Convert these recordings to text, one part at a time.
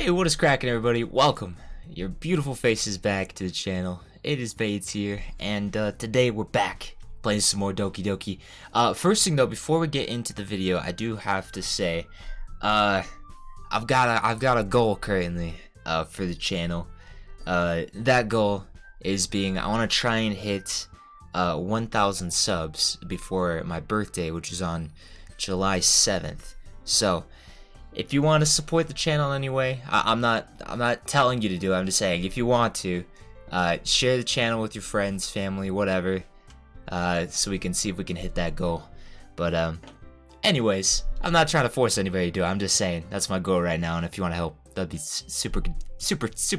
Hey, what is cracking, everybody? Welcome your beautiful faces back to the channel. It is Bades here, and today we're back playing some more Doki Doki. First thing though, before we get into the video, I do have to say, I've got a goal currently for the channel. That goal is I want to try and hit 1,000 subs before my birthday, which is on July 7th. So if you want to support the channel anyway, I'm not telling you to do it. I'm just saying if you want to, share the channel with your friends, family, whatever, so we can see if we can hit that goal. But anyways, I'm not trying to force anybody to do it. I'm just saying that's my goal right now, and if you want to help, that'd be super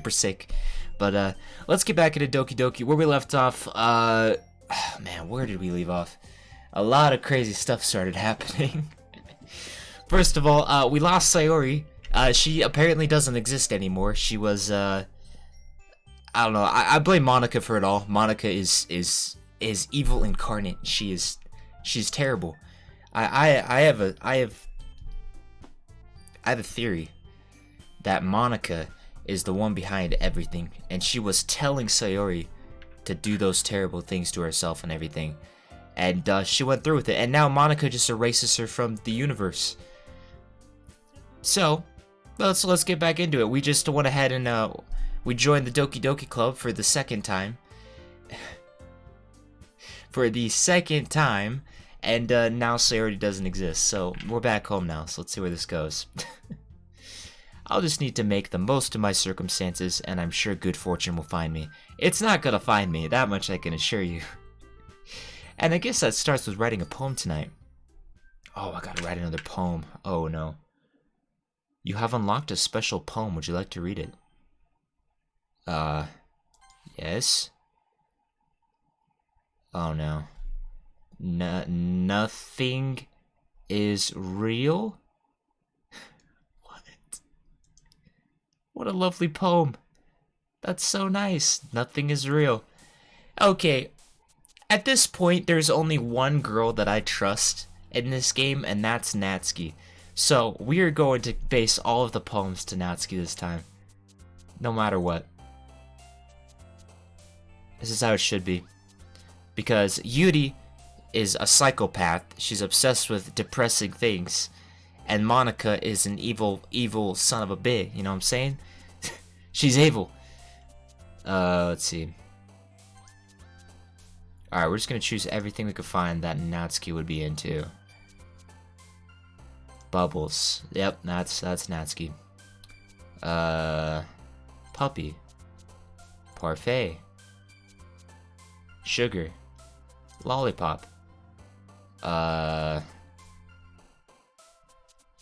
sick. But let's get back into Doki Doki. Where we left off, man, where did we leave off? A lot of crazy stuff started happening. First of all, we lost Sayori. She apparently doesn't exist anymore. She was, I don't know. I blame Monica for it all. Monica is evil incarnate. She's terrible. I have a theory that Monica is the one behind everything, and she was telling Sayori to do those terrible things to herself and everything, and she went through with it. And now Monica just erases her from the universe. So, let's get back into it. We just went ahead and we joined the Doki Doki Club for the second time. And now Sayori doesn't exist. So we're back home now. So let's see where this goes. I'll just need to make the most of my circumstances, and I'm sure good fortune will find me. It's not gonna find me, that much I can assure you. And I guess that starts with writing a poem tonight. Oh, I gotta write another poem. Oh no. You have unlocked a special poem. Would you like to read it? Yes. Oh no. Nothing is real? What? What a lovely poem. That's so nice. Nothing is real. Okay. At this point, there's only one girl that I trust in this game, and that's Natsuki. So, we are going to base all of the poems to Natsuki this time. No matter what. This is how it should be. Because Yuri is a psychopath. She's obsessed with depressing things. And Monica is an evil son of a bitch. You know what I'm saying? She's evil. Let's see. Alright, we're just going to choose everything we could find that Natsuki would be into. Bubbles. Yep, that's Natsuki. Puppy. Parfait. Sugar. Lollipop.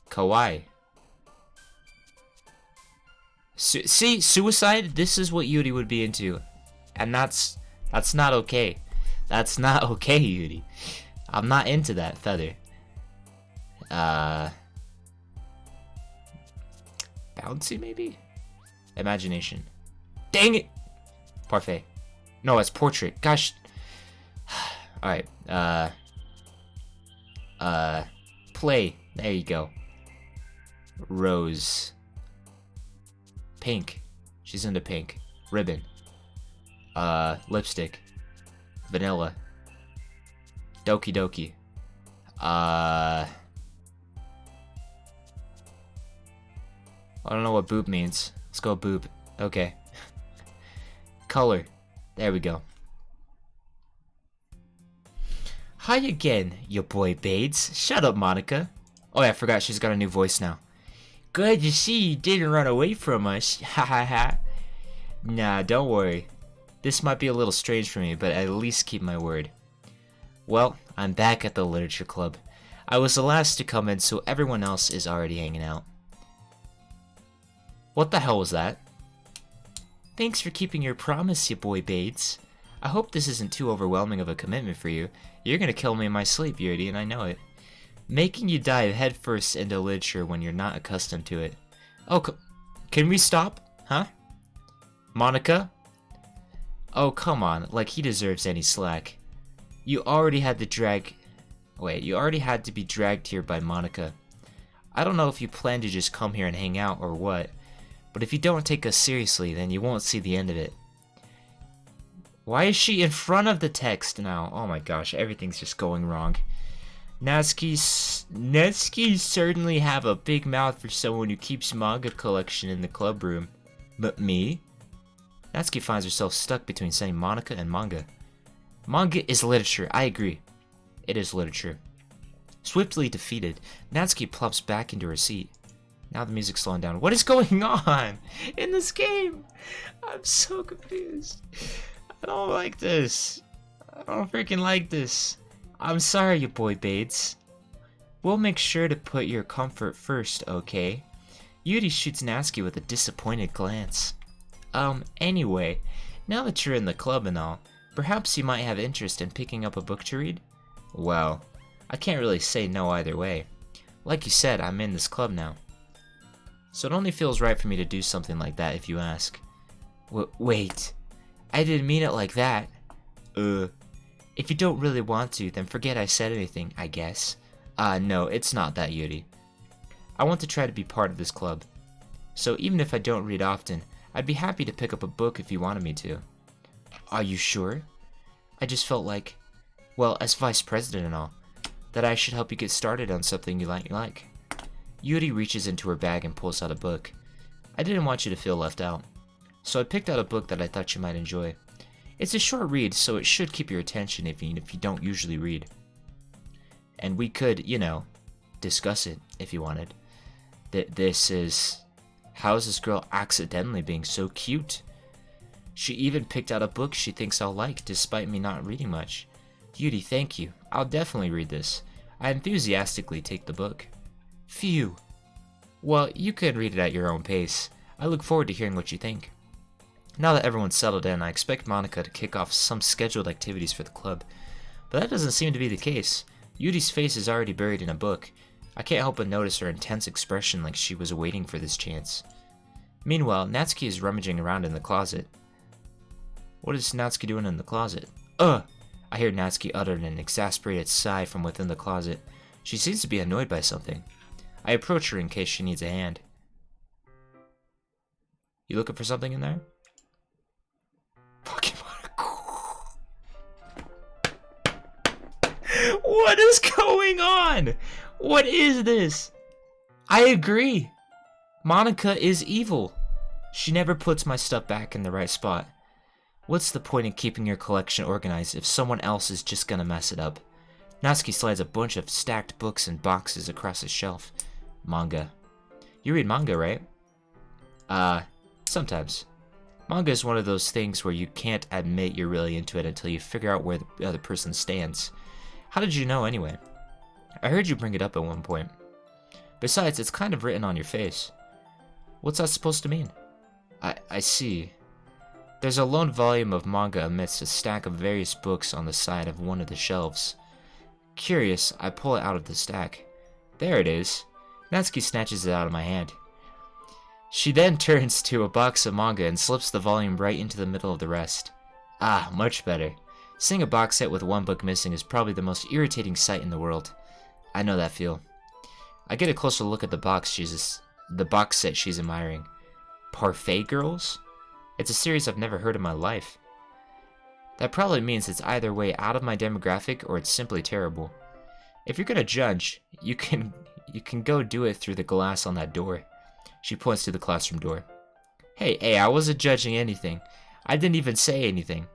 Kawaii. See, suicide? This is what Yuri would be into. And that's not okay. That's not okay, Yuri. I'm not into that feather. Bouncy, maybe? Imagination. Dang it! Parfait. No, it's portrait. Gosh. Alright, play. There you go. Rose. Pink. She's into pink. Ribbon. Lipstick. Vanilla. Doki Doki. I don't know what boop means. Let's go boop. Okay. Color. There we go. Hi again, your boy Bades. Shut up, Monica. Oh yeah, I forgot she's got a new voice now. Good to see you didn't run away from us. Ha ha ha. Nah, don't worry. This might be a little strange for me, but at least keep my word. Well, I'm back at the literature club. I was the last to come in, so everyone else is already hanging out. What the hell was that? Thanks for keeping your promise, you boy Bades. I hope this isn't too overwhelming of a commitment for you. You're gonna kill me in my sleep, Yuri, and I know it. Making you dive headfirst into literature when you're not accustomed to it. Oh, can we stop? Huh? Monica? Oh, come on, like he deserves any slack. You already had to be dragged here by Monica. I don't know if you plan to just come here and hang out or what, But if you don't take us seriously, then you won't see the end of it. Why is she in front of the text now? Oh my gosh, everything's just going wrong. Natsuki certainly have a big mouth for someone who keeps manga collection in the club room. But me? Natsuki finds herself stuck between saying Monica and manga. Manga is literature, I agree. It is literature. Swiftly defeated, Natsuki plops back into her seat. Now the music's slowing down. What is going on in this game? I'm so confused. I don't like this. I don't freaking like this. I'm sorry, you boy Bades. We'll make sure to put your comfort first, okay? Yuri shoots Natsuki with a disappointed glance. Anyway, now that you're in the club and all, perhaps you might have interest in picking up a book to read? Well, I can't really say no either way. Like you said, I'm in this club now. So it only feels right for me to do something like that if you ask. Wait, I didn't mean it like that. If you don't really want to, then forget I said anything, I guess. No, it's not that, Yuri. I want to try to be part of this club. So even if I don't read often, I'd be happy to pick up a book if you wanted me to. Are you sure? I just felt like, well, as vice president and all, that I should help you get started on something you like. Yuri reaches into her bag and pulls out a book. I didn't want you to feel left out, so I picked out a book that I thought you might enjoy. It's a short read, so it should keep your attention even if you don't usually read. And we could, you know, discuss it if you wanted. This is... How is this girl accidentally being so cute? She even picked out a book she thinks I'll like, despite me not reading much. Yuri, thank you. I'll definitely read this. I enthusiastically take the book. Phew. Well, you could read it at your own pace. I look forward to hearing what you think. Now that everyone's settled in, I expect Monica to kick off some scheduled activities for the club. But that doesn't seem to be the case. Yuri's face is already buried in a book. I can't help but notice her intense expression like she was waiting for this chance. Meanwhile, Natsuki is rummaging around in the closet. What is Natsuki doing in the closet? I hear Natsuki utter an exasperated sigh from within the closet. She seems to be annoyed by something. I approach her in case she needs a hand. You looking for something in there? What is going on? What is this? I agree. Monica is evil. She never puts my stuff back in the right spot. What's the point in keeping your collection organized if someone else is just gonna mess it up? Natsuki slides a bunch of stacked books and boxes across his shelf. Manga. You read manga, right? Sometimes. Manga is one of those things where you can't admit you're really into it until you figure out where the other person stands. How did you know anyway? I heard you bring it up at one point. Besides, it's kind of written on your face. What's that supposed to mean? I see. There's a lone volume of manga amidst a stack of various books on the side of one of the shelves. Curious, I pull it out of the stack. There it is. Natsuki snatches it out of my hand. She then turns to a box of manga and slips the volume right into the middle of the rest. Ah, much better. Seeing a box set with one book missing is probably the most irritating sight in the world. I know that feel. I get a closer look at the box set she's admiring. Parfait Girls? It's a series I've never heard in my life. That probably means it's either way out of my demographic or it's simply terrible. If you're gonna judge, you can go do it through the glass on that door. She points to the classroom door. Hey, I wasn't judging anything. I didn't even say anything.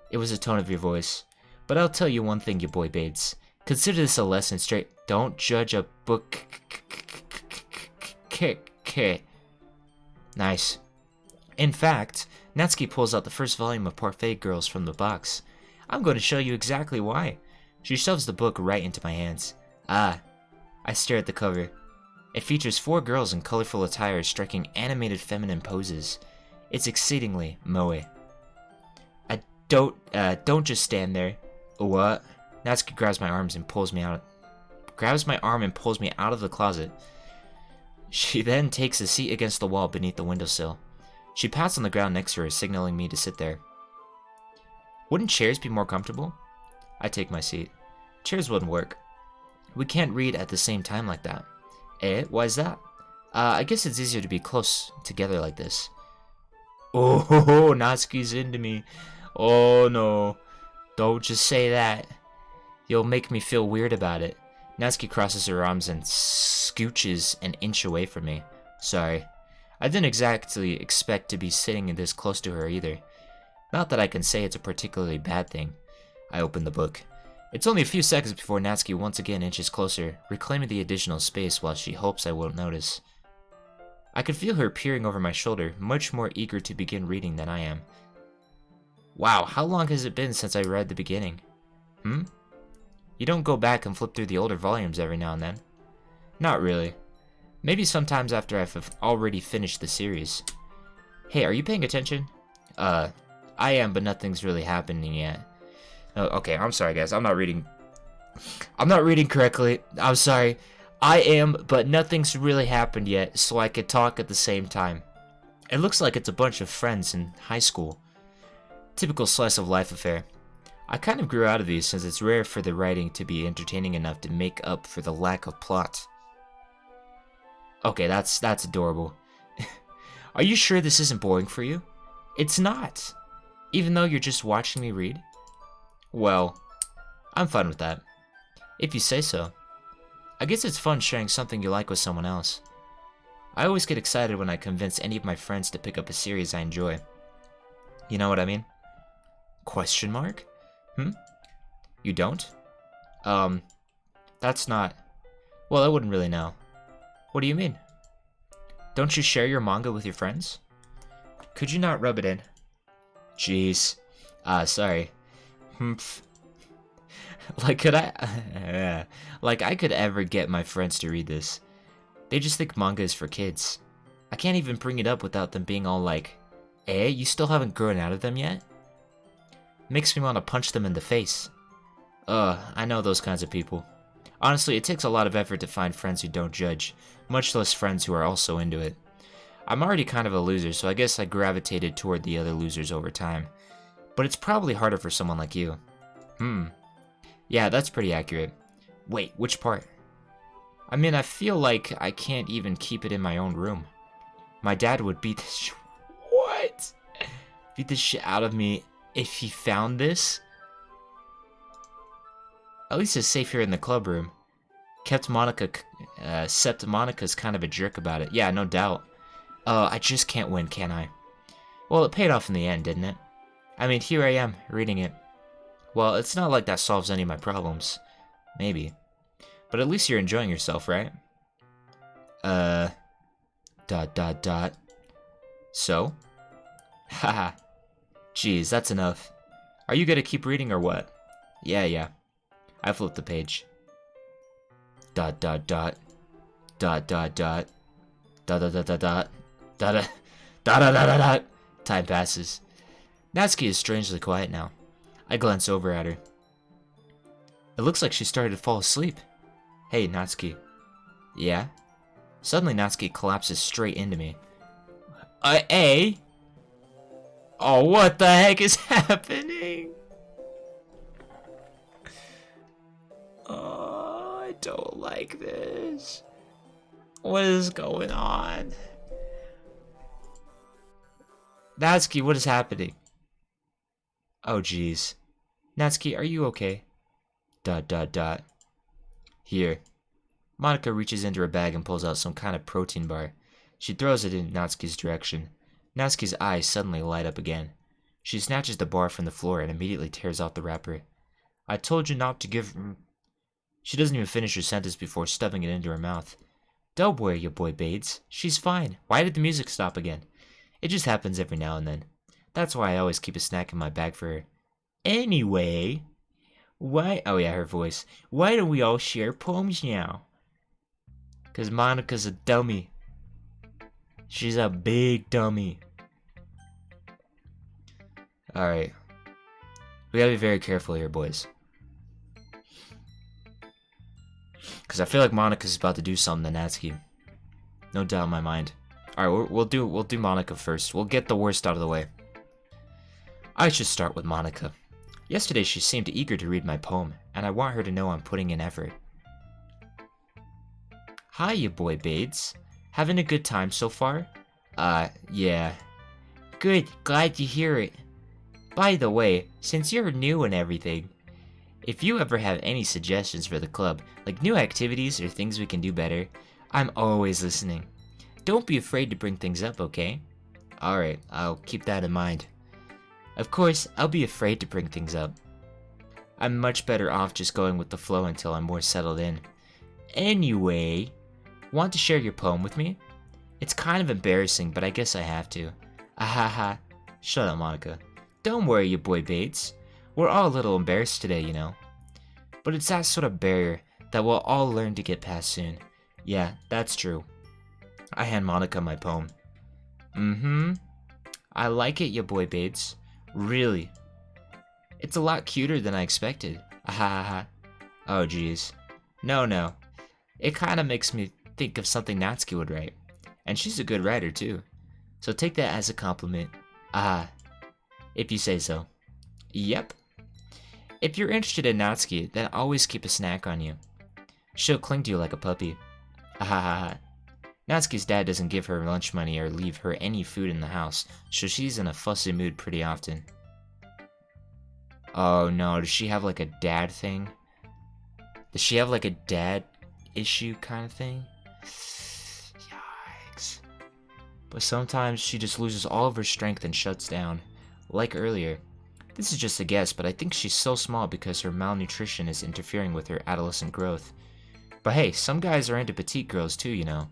It was the tone of your voice. But I'll tell you one thing, you boy Bades. Consider this a lesson straight. Don't judge a book. Nice. In fact, Natsuki pulls out the first volume of Parfait Girls from the box. I'm going to show you exactly why. She shoves the book right into my hands. I stare at the cover. It features 4 girls in colorful attire striking animated feminine poses. It's exceedingly moe. Don't just stand there. What? Natsuki grabs my arm and pulls me out of the closet. She then takes a seat against the wall beneath the windowsill. She pats on the ground next to her, signaling me to sit there. Wouldn't chairs be more comfortable? I take my seat. Chairs wouldn't work. We can't read at the same time like that. Why is that? I guess it's easier to be close together like this. Oh, Natsuki's into me. Oh no. Don't just say that. You'll make me feel weird about it. Natsuki crosses her arms and scooches an inch away from me. Sorry. I didn't exactly expect to be sitting this close to her either. Not that I can say it's a particularly bad thing. I open the book. It's only a few seconds before Natsuki once again inches closer, reclaiming the additional space while she hopes I won't notice. I could feel her peering over my shoulder, much more eager to begin reading than I am. Wow, how long has it been since I read the beginning? You don't go back and flip through the older volumes every now and then? Not really. Maybe sometimes after I've already finished the series. Hey, are you paying attention? I am, but nothing's really happening yet. Oh, okay, I'm sorry guys, I'm not reading correctly. I'm sorry. I am, but nothing's really happened yet, so I could talk at the same time. It looks like it's a bunch of friends in high school. Typical slice of life affair. I kind of grew out of these since it's rare for the writing to be entertaining enough to make up for the lack of plot. Okay, that's adorable. Are you sure this isn't boring for you? It's not. Even though you're just watching me read? Well, I'm fine with that. If you say so. I guess it's fun sharing something you like with someone else. I always get excited when I convince any of my friends to pick up a series I enjoy. You know what I mean? Question mark? You don't? That's not... Well, I wouldn't really know. What do you mean? Don't you share your manga with your friends? Could you not rub it in? Jeez. Sorry. Like, could I... like, I could ever get my friends to read this. They just think manga is for kids. I can't even bring it up without them being all like, you still haven't grown out of them yet? Makes me want to punch them in the face. I know those kinds of people. Honestly, it takes a lot of effort to find friends who don't judge, much less friends who are also into it. I'm already kind of a loser, so I guess I gravitated toward the other losers over time. But it's probably harder for someone like you. Yeah, that's pretty accurate. Wait, which part? I mean, I feel like I can't even keep it in my own room. My dad would beat the What? Beat the shit out of me if he found this? At least it's safe here in the club room. Except Monica's kind of a jerk about it. Yeah, no doubt. I just can't win, can I? Well, it paid off in the end, didn't it? I mean, here I am, reading it. Well, it's not like that solves any of my problems. Maybe. But at least you're enjoying yourself, right? So? Haha. Jeez, that's enough. Are you gonna keep reading or what? Yeah. I flipped the page. Dot. Time passes. Natsuki is strangely quiet now. I glance over at her. It looks like she started to fall asleep. Hey, Natsuki. Yeah? Suddenly Natsuki collapses straight into me. Oh, what the heck is happening? Oh, I don't like this. What is going on? Natsuki, what is happening? Oh, jeez. Natsuki, are you okay? Here. Monica reaches into her bag and pulls out some kind of protein bar. She throws it in Natsuki's direction. Natsuki's eyes suddenly light up again. She snatches the bar from the floor and immediately tears off the wrapper. I told you not to give... She doesn't even finish her sentence before stuffing it into her mouth. Don't worry, your boy Bades. She's fine. Why did the music stop again? It just happens every now and then. That's why I always keep a snack in my bag for her. Anyway... Why? Oh yeah, her voice. Why don't we all share poems now? Because Monica's a dummy. She's a big dummy. Alright. We gotta be very careful here, boys. Because I feel like Monica's about to do something to Natsuki. No doubt in my mind. Alright, we'll do Monica first. We'll get the worst out of the way. I should start with Monica. Yesterday she seemed eager to read my poem, and I want her to know I'm putting in effort. Hi, you boy Bades. Having a good time so far? Yeah. Good, glad to hear it. By the way, since you're new and everything, if you ever have any suggestions for the club, like new activities or things we can do better, I'm always listening. Don't be afraid to bring things up, okay? Alright, I'll keep that in mind. Of course, I'll be afraid to bring things up. I'm much better off just going with the flow until I'm more settled in. Anyway, want to share your poem with me? It's kind of embarrassing, but I guess I have to. Ahaha. Shut up, Monica. Don't worry, you boy Bates. We're all a little embarrassed today, you know. But it's that sort of barrier that we'll all learn to get past soon. Yeah, that's true. I hand Monica my poem. I like it, you boy Bates. Really. It's a lot cuter than I expected. Ahaha. Oh, geez. No. It kind of makes me think of something Natsuki would write. And she's a good writer, too. So take that as a compliment. If you say so. Yep. If you're interested in Natsuki, then always keep a snack on you. She'll cling to you like a puppy. Natsuki's dad doesn't give her lunch money or leave her any food in the house, so she's in a fussy mood pretty often. Oh no, does she have like a dad thing? Does she have like a dad issue kind of thing? Yikes. But sometimes she just loses all of her strength and shuts down. Like earlier. This is just a guess, but I think she's so small because her malnutrition is interfering with her adolescent growth. But hey, some guys are into petite girls too, you know.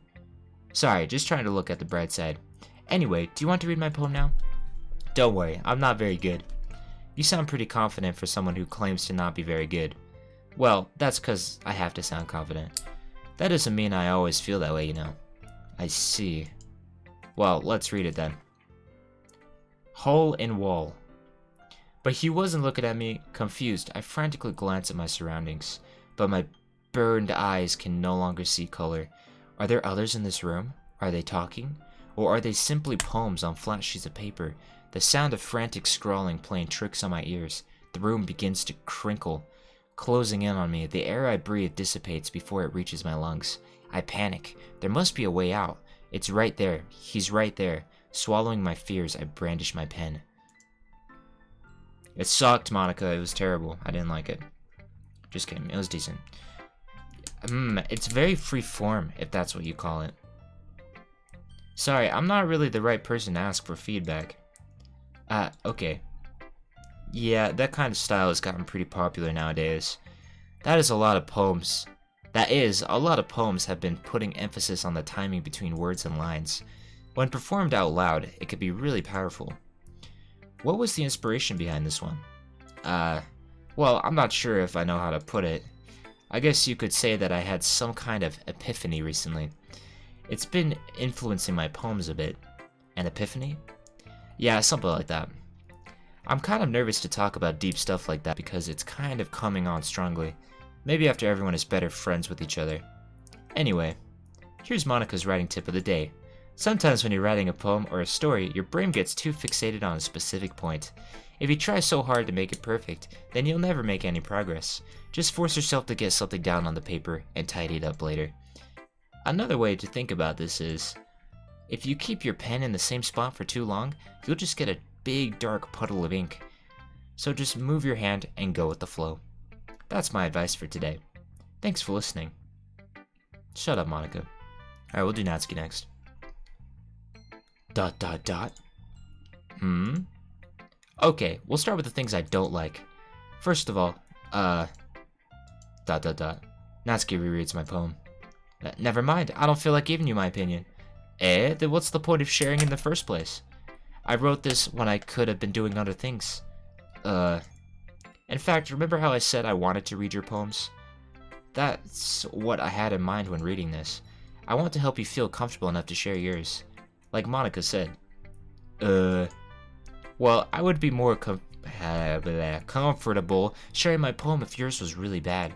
Sorry, just trying to look at the bright side. Anyway, do you want to read my poem now? Don't worry, I'm not very good. You sound pretty confident for someone who claims to not be very good. Well, that's because I have to sound confident. That doesn't mean I always feel that way, you know. I see. Well, let's read it then. Hole in wall. But he wasn't looking at me, confused. I frantically glanced at my surroundings, but my burned eyes can no longer see color. Are there others in this room? Are they talking? Or are they simply poems on flat sheets of paper? The sound of frantic scrawling playing tricks on my ears. The room begins to crinkle, closing in on me. The air I breathe dissipates before it reaches my lungs. I panic. There must be a way out. It's right there. He's right there. Swallowing my fears, I brandish my pen. It sucked, Monica. It was terrible. I didn't like it. Just kidding. It was decent. It's very free form, if that's what you call it. Sorry, I'm not really the right person to ask for feedback. Okay. Yeah, that kind of style has gotten pretty popular nowadays. That is, a lot of poems have been putting emphasis on the timing between words and lines. When performed out loud, it could be really powerful. What was the inspiration behind this one? Well, I'm not sure if I know how to put it. I guess you could say that I had some kind of epiphany recently. It's been influencing my poems a bit. An epiphany? Yeah, something like that. I'm kind of nervous to talk about deep stuff like that because it's kind of coming on strongly. Maybe after everyone is better friends with each other. Anyway, here's Monica's writing tip of the day. Sometimes when you're writing a poem or a story, your brain gets too fixated on a specific point. If you try so hard to make it perfect, then you'll never make any progress. Just force yourself to get something down on the paper and tidy it up later. Another way to think about this is, if you keep your pen in the same spot for too long, you'll just get a big dark puddle of ink. So just move your hand and go with the flow. That's my advice for today. Thanks for listening. Shut up, Monica. Alright, we'll do Natsuki next. ... Okay, we'll start with the things I don't like. First of all, ... Natsuki rereads my poem. Never mind, I don't feel like giving you my opinion. Then what's the point of sharing in the first place? I wrote this when I could have been doing other things. In fact, remember how I said I wanted to read your poems? That's what I had in mind when reading this. I want to help you feel comfortable enough to share yours. Like Monica said. Well, I would be more comfortable sharing my poem if yours was really bad.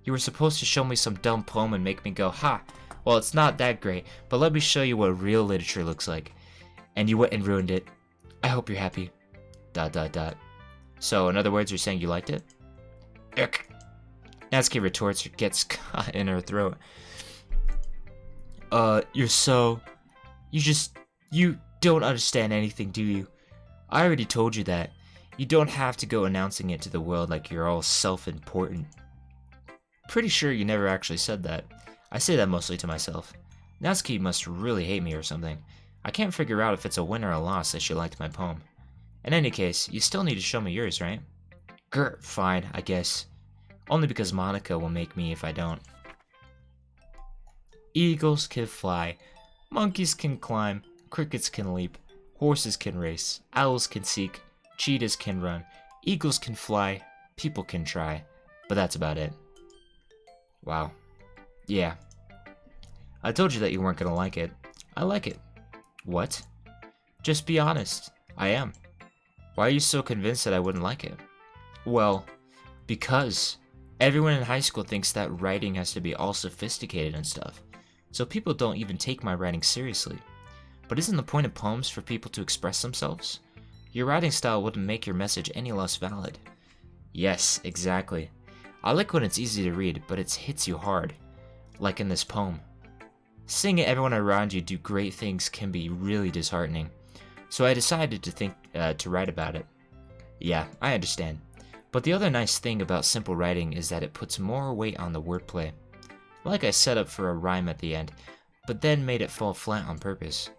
You were supposed to show me some dumb poem and make me go, ha, well, it's not that great, but let me show you what real literature looks like. And you went and ruined it. I hope you're happy. ... So, in other words, you're saying you liked it? Natsuki retorts or gets caught in her throat. You're so... You don't understand anything, do you? I already told you that. You don't have to go announcing it to the world like you're all self-important. Pretty sure you never actually said that. I say that mostly to myself. Natsuki must really hate me or something. I can't figure out if it's a win or a loss that she liked my poem. In any case, you still need to show me yours, right? Grr, fine, I guess. Only because Monica will make me if I don't. Eagles can fly, monkeys can climb, crickets can leap, horses can race, owls can seek, cheetahs can run, eagles can fly, people can try, but that's about it. Wow. Yeah. I told you that you weren't gonna like it. I like it. What? Just be honest. I am. Why are you so convinced that I wouldn't like it? Well, because everyone in high school thinks that writing has to be all sophisticated and stuff, so people don't even take my writing seriously. But isn't the point of poems for people to express themselves? Your writing style wouldn't make your message any less valid. Yes, exactly. I like when it's easy to read, but it hits you hard, like in this poem. Seeing everyone around you do great things can be really disheartening, so I decided to write about it. Yeah, I understand. But the other nice thing about simple writing is that it puts more weight on the wordplay. Like I set up for a rhyme at the end, but then made it fall flat on purpose.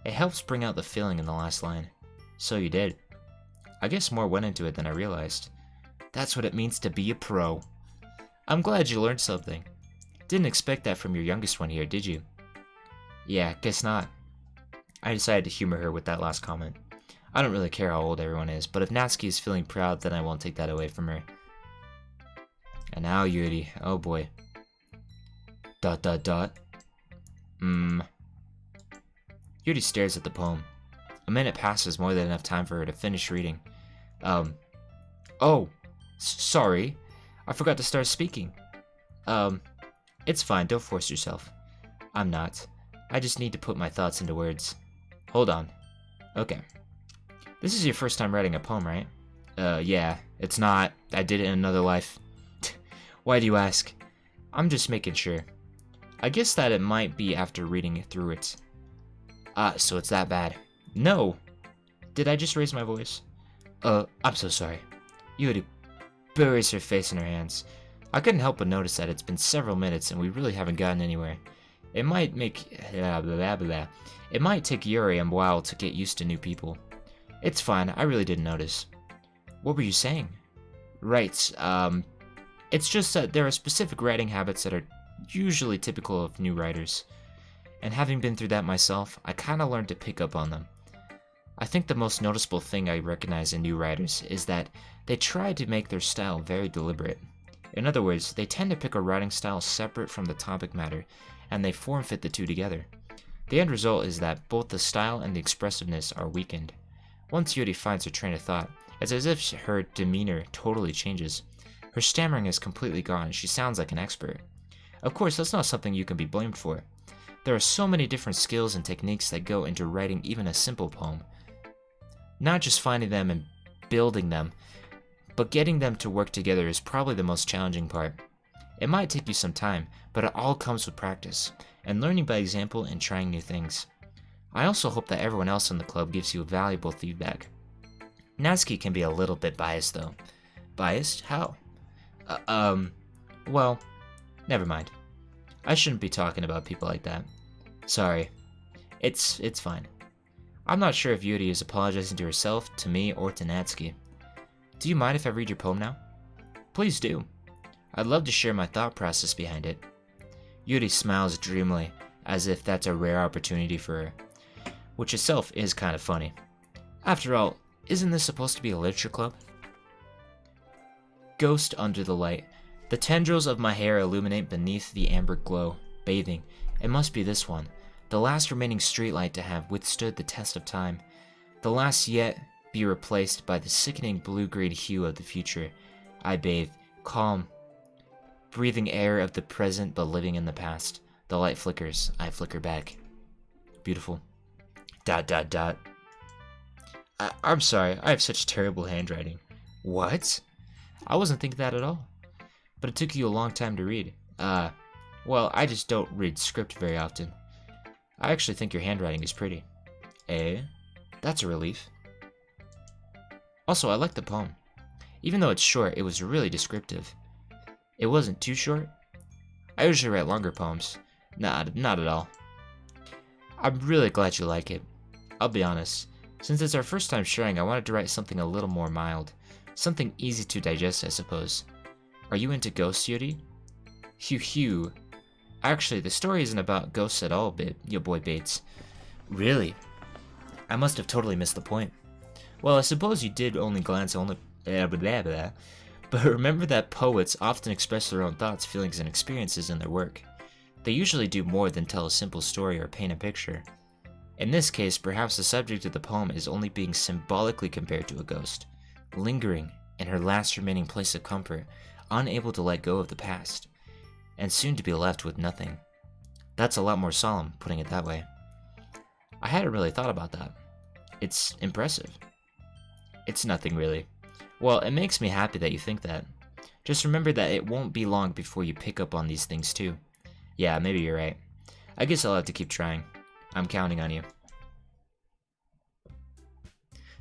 It helps bring out the feeling in the last line. So you did. I guess more went into it than I realized. That's what it means to be a pro. I'm glad you learned something. Didn't expect that from your youngest one here, did you? Yeah, guess not. I decided to humor her with that last comment. I don't really care how old everyone is, but if Natsuki is feeling proud, then I won't take that away from her. And now Yuri, oh boy. ... Yuri stares at the poem. A minute passes, more than enough time for her to finish reading. Oh, sorry. I forgot to start speaking. It's fine, don't force yourself. I'm not. I just need to put my thoughts into words. Hold on. Okay. This is your first time writing a poem, right? Yeah, it's not. I did it in another life. Why do you ask? I'm just making sure. I guess that it might be after reading through it. So it's that bad. No! Did I just raise my voice? I'm so sorry. Yuri buries her face in her hands. I couldn't help but notice that it's been several minutes and we really haven't gotten anywhere. It might take Yuri a while to get used to new people. It's fine, I really didn't notice. What were you saying? Right, it's just that there are specific writing habits that are usually typical of new writers. And having been through that myself, I kinda learned to pick up on them. I think the most noticeable thing I recognize in new writers is that they try to make their style very deliberate. In other words, they tend to pick a writing style separate from the topic matter, and they form-fit the two together. The end result is that both the style and the expressiveness are weakened. Once Yuri finds her train of thought, it's as if her demeanor totally changes. Her stammering is completely gone, she sounds like an expert. Of course, that's not something you can be blamed for. There are so many different skills and techniques that go into writing even a simple poem. Not just finding them and building them, but getting them to work together is probably the most challenging part. It might take you some time, but it all comes with practice, and learning by example and trying new things. I also hope that everyone else in the club gives you valuable feedback. Natsuki can be a little bit biased though. Biased? How? Well, never mind. I shouldn't be talking about people like that. Sorry. It's fine. I'm not sure if Yuri is apologizing to herself, to me, or to Natsuki. Do you mind if I read your poem now? Please do. I'd love to share my thought process behind it. Yuri smiles dreamily, as if that's a rare opportunity for her, which itself is kind of funny. After all, isn't this supposed to be a literature club? Ghost under the light. The tendrils of my hair illuminate beneath the amber glow, bathing. It must be this one, the last remaining streetlight to have withstood the test of time. The last yet be replaced by the sickening blue-green hue of the future. I bathe, calm, breathing air of the present but living in the past. The light flickers, I flicker back. Beautiful. ... I'm sorry, I have such terrible handwriting. What? I wasn't thinking that at all. But it took you a long time to read. Well, I just don't read script very often. I actually think your handwriting is pretty. Eh? That's a relief. Also, I like the poem. Even though it's short, it was really descriptive. It wasn't too short. I usually write longer poems. Not at all. I'm really glad you like it. I'll be honest. Since it's our first time sharing, I wanted to write something a little more mild. Something easy to digest, I suppose. Are you into ghosts, Yuri? Hew. Actually, the story isn't about ghosts at all, your boy Bates. Really? I must have totally missed the point. Well, I suppose you did only glance only... But remember that poets often express their own thoughts, feelings, and experiences in their work. They usually do more than tell a simple story or paint a picture. In this case, perhaps the subject of the poem is only being symbolically compared to a ghost, lingering in her last remaining place of comfort, unable to let go of the past, and soon to be left with nothing. That's a lot more solemn, putting it that way. I hadn't really thought about that. It's impressive. It's nothing really. Well, it makes me happy that you think that. Just remember that it won't be long before you pick up on these things too. Yeah, maybe you're right. I guess I'll have to keep trying. I'm counting on you.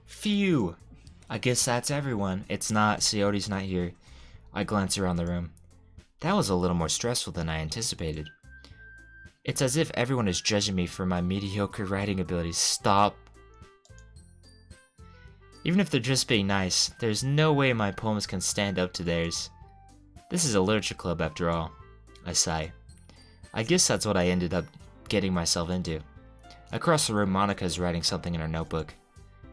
Phew! I guess that's everyone. It's not. Coyote's not here. I glance around the room. That was a little more stressful than I anticipated. It's as if everyone is judging me for my mediocre writing abilities. Stop. Even if they're just being nice, there's no way my poems can stand up to theirs. This is a literature club after all. I sigh. I guess that's what I ended up getting myself into. Across the room, Monika is writing something in her notebook.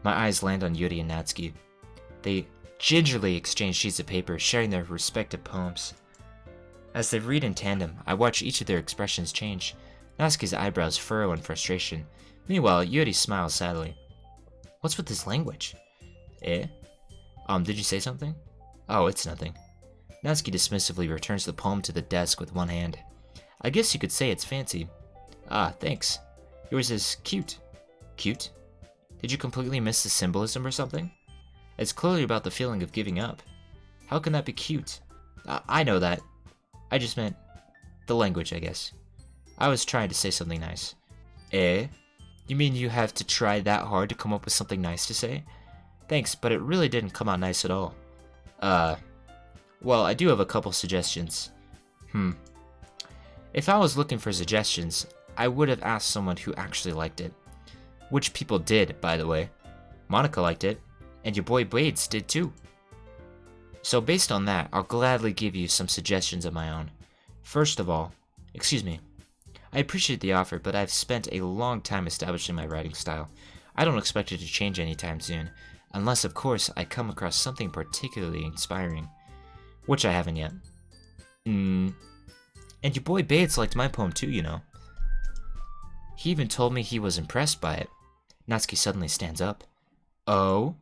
My eyes land on Yuri and Natsuki. They gingerly exchange sheets of paper, sharing their respective poems. As they read in tandem, I watch each of their expressions change. Natsuki's eyebrows furrow in frustration. Meanwhile, Yuri smiles sadly. What's with this language? Eh? Did you say something? Oh, it's nothing. Natsuki dismissively returns the poem to the desk with one hand. I guess you could say it's fancy. Ah, thanks. Yours is cute. Cute? Did you completely miss the symbolism or something? It's clearly about the feeling of giving up. How can that be cute? I know that. I just meant the language, I guess. I was trying to say something nice. Eh? You mean you have to try that hard to come up with something nice to say? Thanks, but it really didn't come out nice at all. Well, I do have a couple suggestions. If I was looking for suggestions, I would have asked someone who actually liked it. Which people did, by the way. Monika liked it, and your boy Bades did too. So based on that, I'll gladly give you some suggestions of my own. First of all, excuse me. I appreciate the offer, but I've spent a long time establishing my writing style. I don't expect it to change anytime soon, unless of course I come across something particularly inspiring. Which I haven't yet. And your boy Bates liked my poem too, you know. He even told me he was impressed by it. Natsuki suddenly stands up. Oh?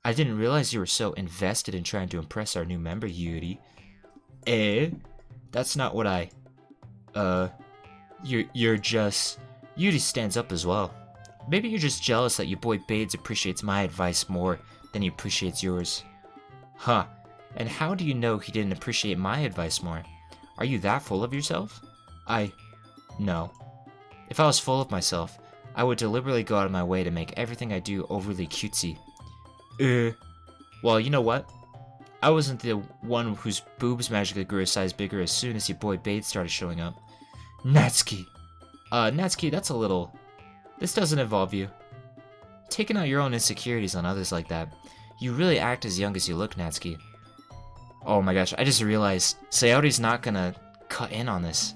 I didn't realize you were so invested in trying to impress our new member, Yuri. Eh? That's not what I... You're just... Yuri stands up as well. Maybe you're just jealous that your boy Bades appreciates my advice more than he appreciates yours. Huh. And how do you know he didn't appreciate my advice more? Are you that full of yourself? No. If I was full of myself, I would deliberately go out of my way to make everything I do overly cutesy. Well, you know what? I wasn't the one whose boobs magically grew a size bigger as soon as your boy Bades started showing up. Natsuki! Natsuki, that's a little... This doesn't involve you. Taking out your own insecurities on others like that. You really act as young as you look, Natsuki. Oh my gosh, I just realized Sayote's not gonna cut in on this.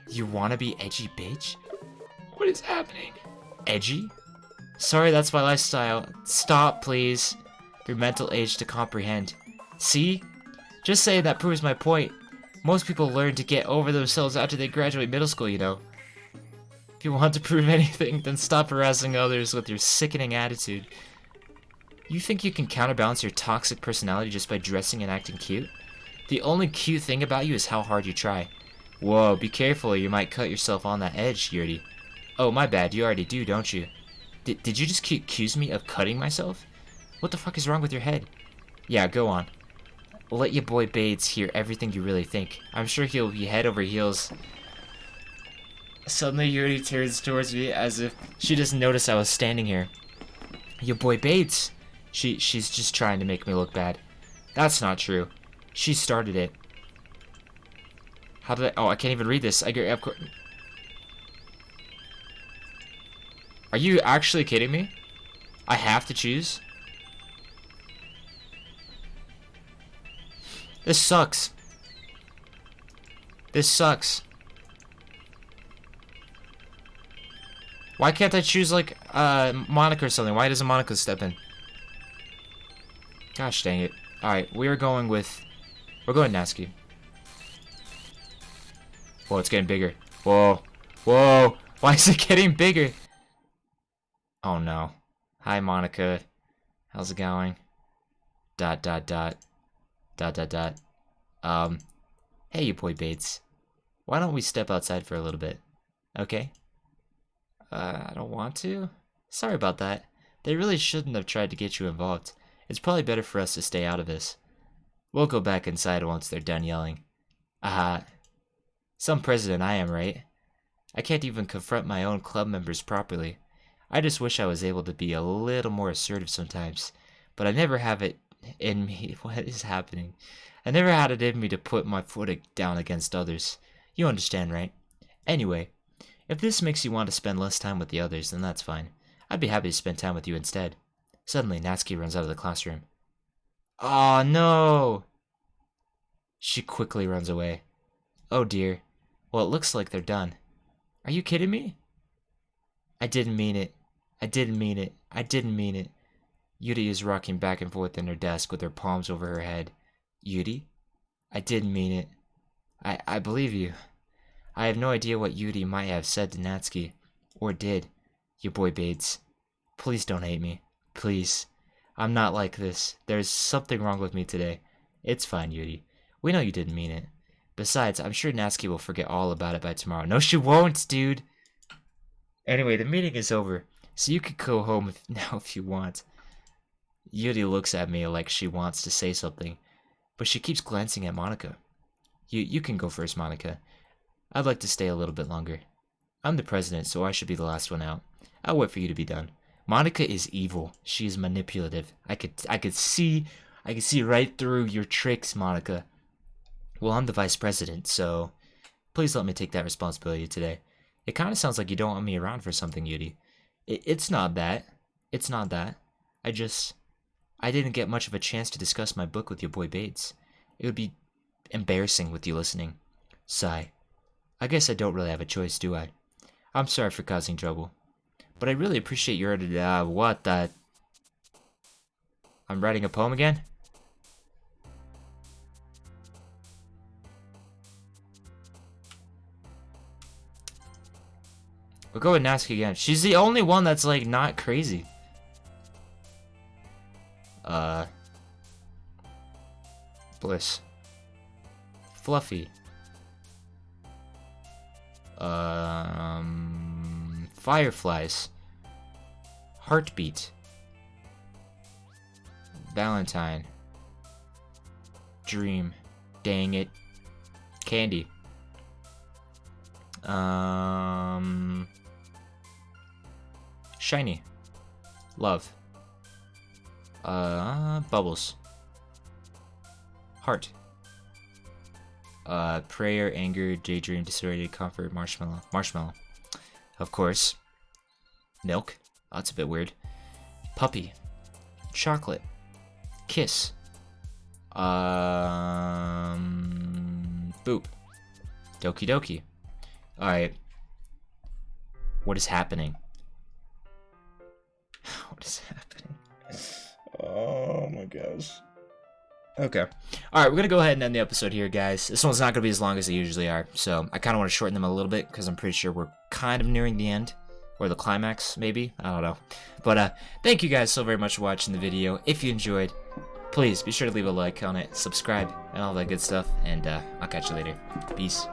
You wanna be edgy, bitch? What is happening? Edgy? Sorry, that's my lifestyle. Stop, please. Your mental age to comprehend. See? Just saying that proves my point. Most people learn to get over themselves after they graduate middle school, you know. If you want to prove anything, then stop harassing others with your sickening attitude. You think you can counterbalance your toxic personality just by dressing and acting cute? The only cute thing about you is how hard you try. Whoa, be careful or you might cut yourself on that edge, Yuri. Oh, my bad, you already do, don't you? Did you just accuse me of cutting myself? What the fuck is wrong with your head? Yeah, go on. Let your boy Bades hear everything you really think. I'm sure he'll be head over heels. Suddenly Yuri turns towards me as if she doesn't notice I was standing here. Your boy Bates. She's just trying to make me look bad. That's not true. She started it. How did I... Oh, I can't even read this. Are you actually kidding me? I have to choose? This sucks. This sucks. Why can't I choose, like, Monica or something? Why doesn't Monica step in? Gosh dang it. Alright, we're going Natsuki. Whoa, it's getting bigger. Whoa. Whoa. Why is it getting bigger? Oh no. Hi, Monica. How's it going? ... Hey, you boy Bates. Why don't we step outside for a little bit? Okay? I don't want to? Sorry about that. They really shouldn't have tried to get you involved. It's probably better for us to stay out of this. We'll go back inside once they're done yelling. Aha. Some president I am, right? I can't even confront my own club members properly. I just wish I was able to be a little more assertive sometimes. But I never have it in me. What is happening? I never had it in me to put my foot down against others. You understand, right? Anyway, if this makes you want to spend less time with the others, then that's fine. I'd be happy to spend time with you instead. Suddenly, Natsuki runs out of the classroom. Oh no! She quickly runs away. Oh dear. Well, it looks like they're done. Are you kidding me? I didn't mean it. I didn't mean it. I didn't mean it. Yuri is rocking back and forth in her desk with her palms over her head. Yuri? I didn't mean it. I believe you. I have no idea what Yuri might have said to Natsuki. Or did. Your boy Bates. Please don't hate me. Please. I'm not like this. There's something wrong with me today. It's fine, Yuri. We know you didn't mean it. Besides, I'm sure Natsuki will forget all about it by tomorrow. No, she won't, dude. Anyway, the meeting is over, so you can go home now if you want. Yuri looks at me like she wants to say something, but she keeps glancing at Monica. You can go first, Monica. I'd like to stay a little bit longer. I'm the president, so I should be the last one out. I'll wait for you to be done. Monica is evil. She is manipulative. I could see right through your tricks, Monica. Well, I'm the vice president, so please let me take that responsibility today. It kind of sounds like you don't want me around for something, Yuri. It's not that. It's not that. I didn't get much of a chance to discuss my book with your boy Bates. It would be embarrassing with you listening. Sigh. I guess I don't really have a choice, do I? I'm sorry for causing trouble. But I really appreciate your I'm writing a poem again? We'll go with Natsuki again. She's the only one that's, like, not crazy. Bliss. Fluffy. Fireflies. Heartbeat. Valentine. Dream. Dang it. Candy. Shiny. Love. Bubbles. Heart. Prayer, anger, daydream, disoriented, comfort, marshmallow. Marshmallow. Of course. Milk. Oh, that's a bit weird. Puppy. Chocolate. Kiss. Boop. Doki Doki. Alright. What is happening? What is happening? Oh my gosh. Okay. Alright, we're going to go ahead and end the episode here, guys. This one's not going to be as long as they usually are, so I kind of want to shorten them a little bit, because I'm pretty sure we're kind of nearing the end. Or the climax, maybe? I don't know. But, thank you guys so very much for watching the video. If you enjoyed, please be sure to leave a like on it, subscribe, and all that good stuff, and I'll catch you later. Peace.